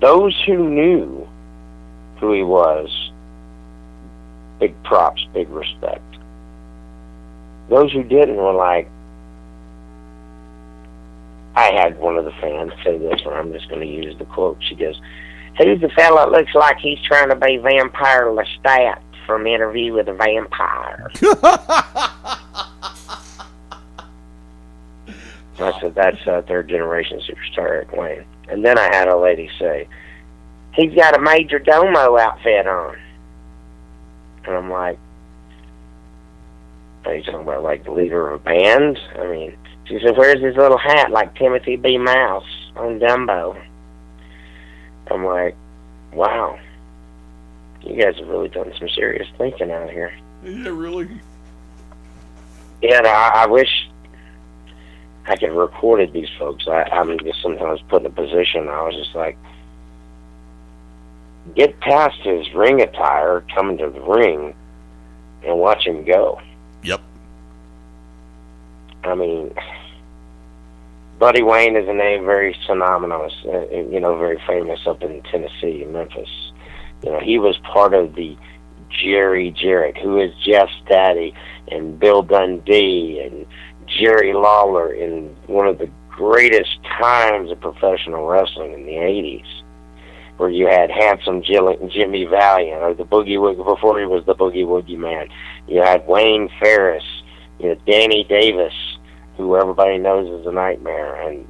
Those who knew who he was, big props, big respect. Those who didn't were like, I had one of the fans say this, and I'm just going to use the quote. She goes, who's the fella that looks like he's trying to be Vampire Lestat from Interview with a Vampire? I said, that's third generation superstar Eric Wayne. And then I had a lady say, he's got a Major Domo outfit on. And I'm like, are you talking about like the leader of a band? I mean, she said, where's his little hat like Timothy B. Mouse on Dumbo? I'm like, wow. You guys have really done some serious thinking out here. Yeah, really? Yeah, I wish I could have recorded these folks. I'm just sometimes put in a position, I was just like, get past his ring attire, coming to the ring, and watch him go. Yep. I mean, Buddy Wayne is a name very synonymous, very famous up in Tennessee, Memphis. He was part of the Jerry Jarrett, who is Jeff's daddy, and Bill Dundee, and Jerry Lawler in one of the greatest times of professional wrestling in the 80s, where you had handsome Jimmy Valiant, or the Boogie Woogie, before he was the Boogie Woogie Man. You had Wayne Ferris, Danny Davis, who everybody knows is a nightmare, and,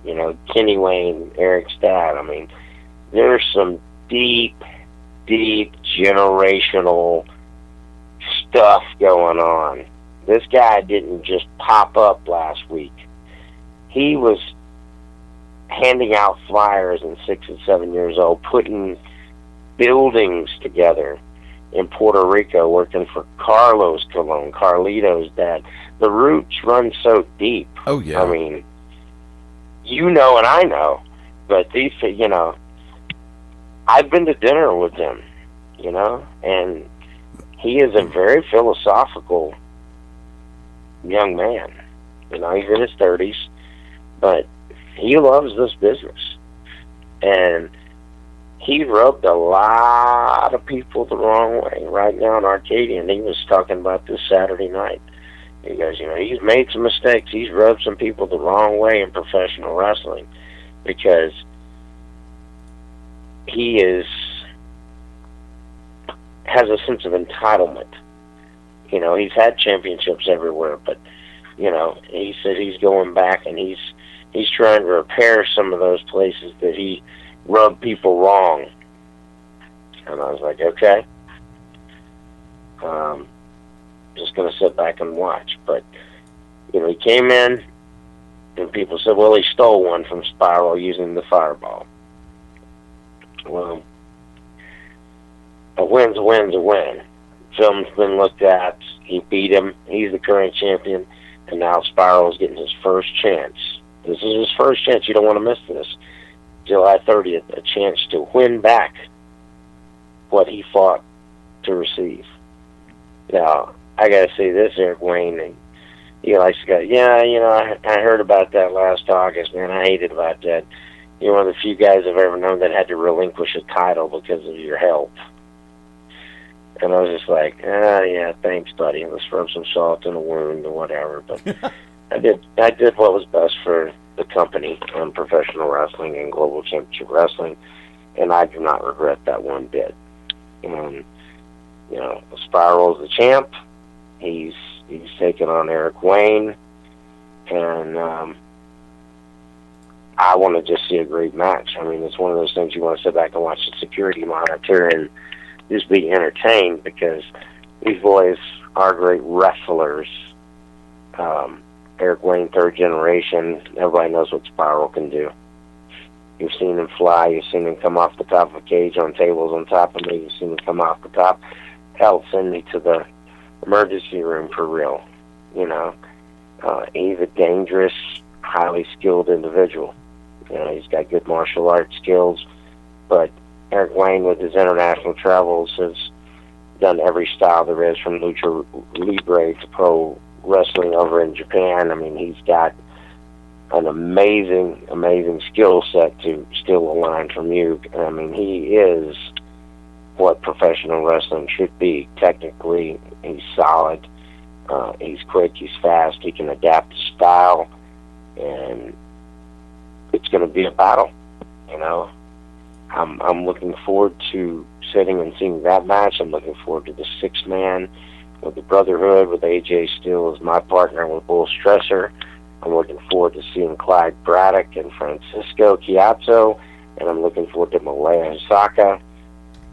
Kenny Wayne, Eric Stout. I mean, there's some deep generational stuff going on. This guy didn't just pop up last week. He was handing out flyers in 6 and 7 years old, putting buildings together in Puerto Rico, working for Carlos Colon, Carlito's dad. The roots run so deep. Oh, yeah. I mean, and I know, but these, I've been to dinner with him, and he is a very philosophical young man. He's in his 30s, but he loves this business. And he rubbed a lot of people the wrong way right now in Arcadia, and he was talking about this Saturday night. He goes, he's made some mistakes. He's rubbed some people the wrong way in professional wrestling because he has a sense of entitlement. He's had championships everywhere, but, he said he's going back and he's trying to repair some of those places that he rubbed people wrong. And I was like, okay. Just going to sit back and watch. But, he came in and people said, well, he stole one from Spiral using the fireball. Well, a win's a win's a win. Film's been looked at. He beat him. He's the current champion. And now Spiral's getting his first chance. This is his first chance. You don't want to miss this. July 30th, a chance to win back what he fought to receive. Now, I got to say this, Eric Wayne, and he likes to go, I heard about that last August, man. I hated about that. You're one of the few guys I've ever known that had to relinquish a title because of your health. And I was just like, yeah, thanks, buddy. Let's rub some salt in a wound or whatever. But I did what was best for the company on professional wrestling and global championship wrestling. and I do not regret that one bit. Spiral's the champ. He's taken on Eric Wayne, and I want to just see a great match. I mean, it's one of those things you want to sit back and watch the security monitor and just be entertained, because these boys are great wrestlers. Eric Wayne, third generation. Everybody knows what Spiral can do. You've seen him fly. You've seen him come off the top of a cage on tables on top of me. You've seen him come off the top. Hell, send me to the emergency room for real. He's a dangerous, highly skilled individual. He's got good martial arts skills, but Eric Wayne, with his international travels, has done every style there is, from lucha libre to pro wrestling over in Japan. I mean, he's got an amazing skill set to steal a line from you. I mean, he is what professional wrestling should be. Technically, he's solid. He's quick. He's fast. He can adapt to style, and it's going to be a battle. I'm looking forward to sitting and seeing that match. I'm looking forward to the 6-man with the Brotherhood, with AJ Steele as my partner, with Bull Stresser. I'm looking forward to seeing Clyde Braddock and Francisco Chiazzo, and I'm looking forward to Malaya Hisaka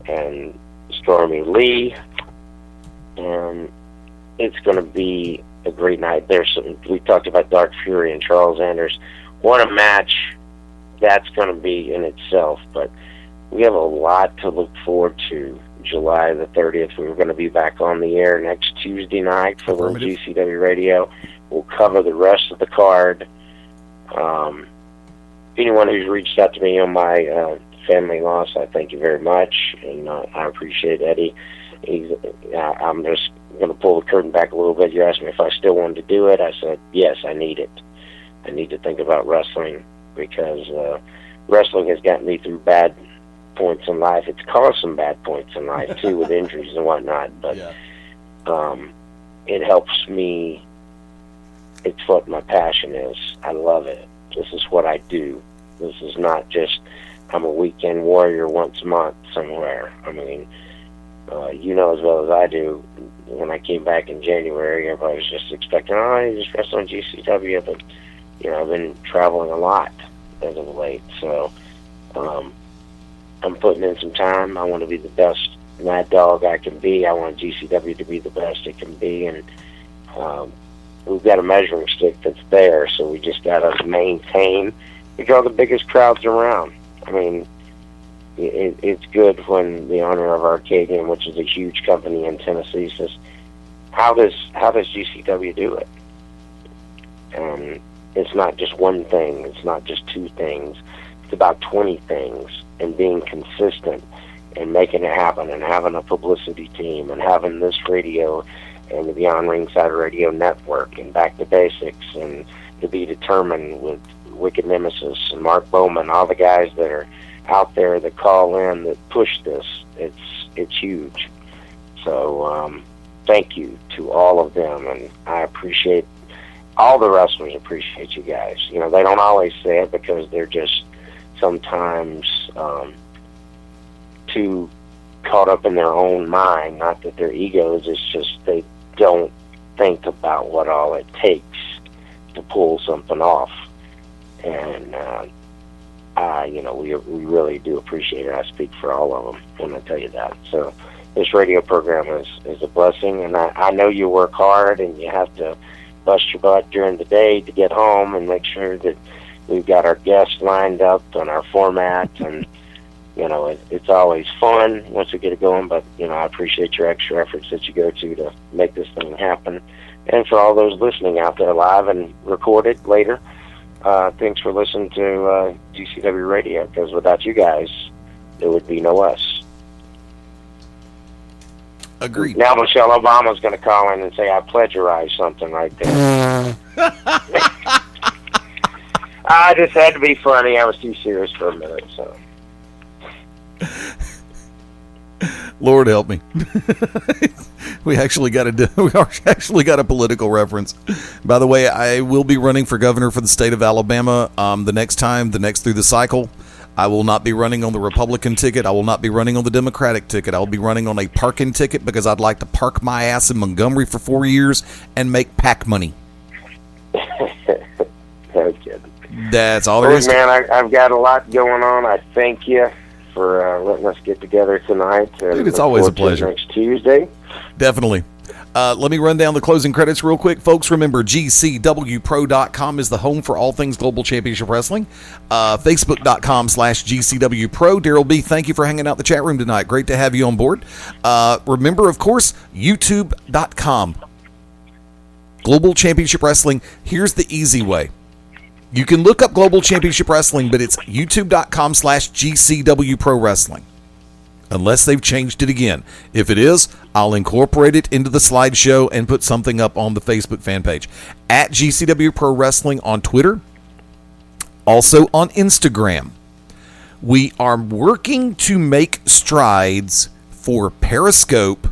and Stormy Lee, and it's going to be a great night. We talked about Dark Fury and Charles Anders. What a match that's going to be in itself, but we have a lot to look forward to. July the 30th, we're going to be back on the air next Tuesday night for the GCW Radio. We'll cover the rest of the card. Anyone who's reached out to me on my family loss, I thank you very much, and I appreciate Eddie. I'm just going to pull the curtain back a little bit. You asked me if I still wanted to do it. I said, yes, I need it. I need to think about wrestling, because wrestling has gotten me through bad points in life. It's caused some bad points in life, too, with injuries and whatnot, but it helps me. It's what my passion is. I love it. This is what I do. This is not just, I'm a weekend warrior once a month somewhere. I mean, you know as well as I do, when I came back in January, everybody was just expecting, you just wrestle on GCW, but, I've been traveling a lot as of late, so I'm putting in some time. I want to be the best Mad Dog I can be. I want GCW to be the best it can be, and we've got a measuring stick that's there, so we just got to maintain. We draw the biggest crowds around. I mean, it's good when the owner of Arcadian, which is a huge company in Tennessee, says, how does GCW do it? And it's not just one thing. It's not just two things. It's about 20 things, and being consistent and making it happen, and having a publicity team, and having this radio and the Beyond Ringside Radio Network, and Back to Basics, and To Be Determined with Wicked Nemesis and Mark Bowman, all the guys that are out there that call in, that push this. It's huge. So thank you to all of them, and I appreciate, all the wrestlers appreciate you guys. They don't always say it, because they're just sometimes too caught up in their own mind. Not that they're egos, it's just they don't think about what all it takes to pull something off. And we really do appreciate it. I speak for all of them when I tell you that. So this radio program is a blessing, and I know you work hard, and you have to bust your butt during the day to get home and make sure that we've got our guests lined up on our format, and it's always fun once we get it going, but I appreciate your extra efforts that you go to make this thing happen. And for all those listening out there live and recorded later, thanks for listening to GCW Radio, because without you guys, there would be no us. Agreed. Now Michelle Obama's going to call in and say I plagiarized something right there. I just had to be funny. I was too serious for a minute, so. Lord help me. We actually got a political reference. By the way, I will be running for governor for the state of Alabama the next through the cycle. I will not be running on the Republican ticket. I will not be running on the Democratic ticket. I will be running on a parking ticket because I'd like to park my ass in Montgomery for 4 years and make PAC money. Okay. That's all there is. Man, I've got a lot going on. I thank you for letting us get together tonight. Dude, it's always a pleasure. Next Tuesday. Definitely. Let me run down the closing credits real quick. Folks, remember, GCWPro.com is the home for all things Global Championship Wrestling. Facebook.com/GCWPro. Daryl B., thank you for hanging out in the chat room tonight. Great to have you on board. Remember, of course, YouTube.com. Global Championship Wrestling. Here's the easy way. You can look up Global Championship Wrestling, but it's youtube.com/GCW Pro Wrestling. Unless they've changed it again. If it is, I'll incorporate it into the slideshow and put something up on the Facebook fan page. At GCW Pro Wrestling on Twitter. Also on Instagram. We are working to make strides for Periscope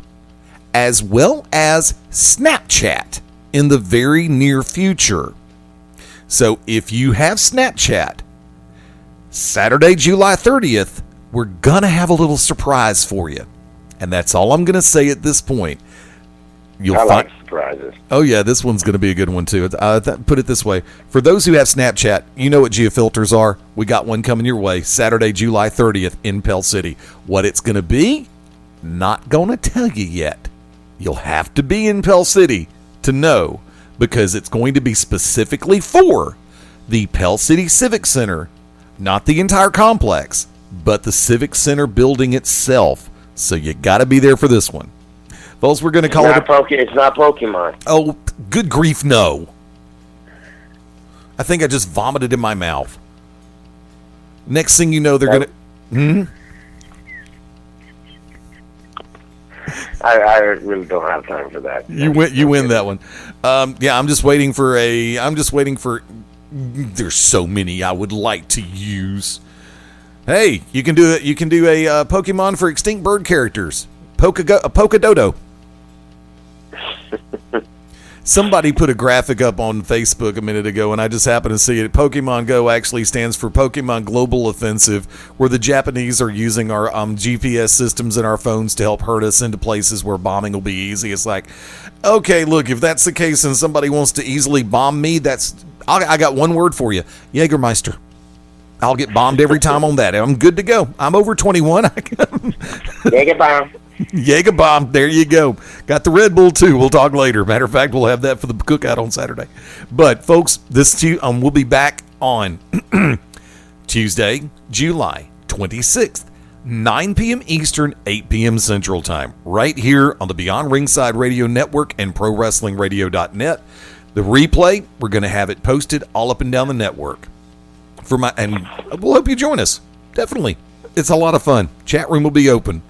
as well as Snapchat in the very near future. So if you have Snapchat, Saturday, July 30th, we're going to have a little surprise for you. And that's all I'm going to say at this point. I like surprises. Oh, yeah, this one's going to be a good one, too. Put it this way. For those who have Snapchat, you know what geofilters are. We got one coming your way, Saturday, July 30th in Pell City. What it's going to be, not going to tell you yet. You'll have to be in Pell City to know, because it's going to be specifically for the Pell City Civic Center, not the entire complex, but the Civic Center building itself. So you got to be there for this one. Folks, we're going to call it it's not Pokemon. Oh, good grief, no. I think I just vomited in my mouth. Next thing you know, they're going to... I really don't have time for that. You win that one. Yeah, I'm just waiting for there's so many I would like to use. Hey, you can do it. You can do a Pokemon for extinct bird characters. Pokedodo. Somebody put a graphic up on Facebook a minute ago, and I just happened to see it. Pokemon Go actually stands for Pokemon Global Offensive, where the Japanese are using our GPS systems in our phones to help hurt us into places where bombing will be easy. It's like, okay, look, if that's the case and somebody wants to easily bomb me, I got one word for you, Jägermeister. I'll get bombed every time on that. I'm good to go. I'm over 21. Jäger bomb. Jaeger bomb. There you go. Got the Red Bull too. We'll talk later. Matter of fact, we'll have that for the cookout on Saturday. But folks, we'll be back on Tuesday, July 26th, 9 p.m. Eastern, 8 p.m. Central Time, right here on the Beyond Ringside Radio Network and ProWrestlingRadio.net. The replay, we're going to have it posted all up and down the network. And we'll hope you join us. Definitely. It's a lot of fun. Chat room will be open.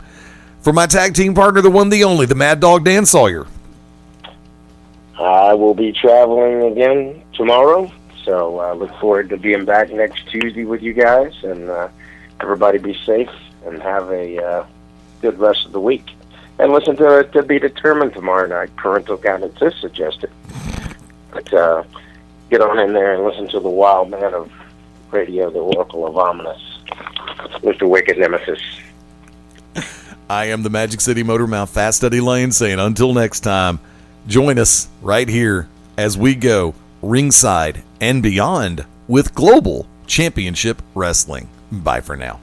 For my tag team partner, the one, the only, the Mad Dog Dan Sawyer. I will be traveling again tomorrow, so I look forward to being back next Tuesday with you guys. And everybody be safe and have a good rest of the week. And listen to Be Determined tomorrow night. Parental guidance is suggested. But get on in there and listen to the wild man of radio, the Oracle of Ominous, Mr. Wicked Nemesis. I am the Magic City Motor Mouth, Fast Eddie Lane, saying until next time, join us right here as we go ringside and beyond with Global Championship Wrestling. Bye for now.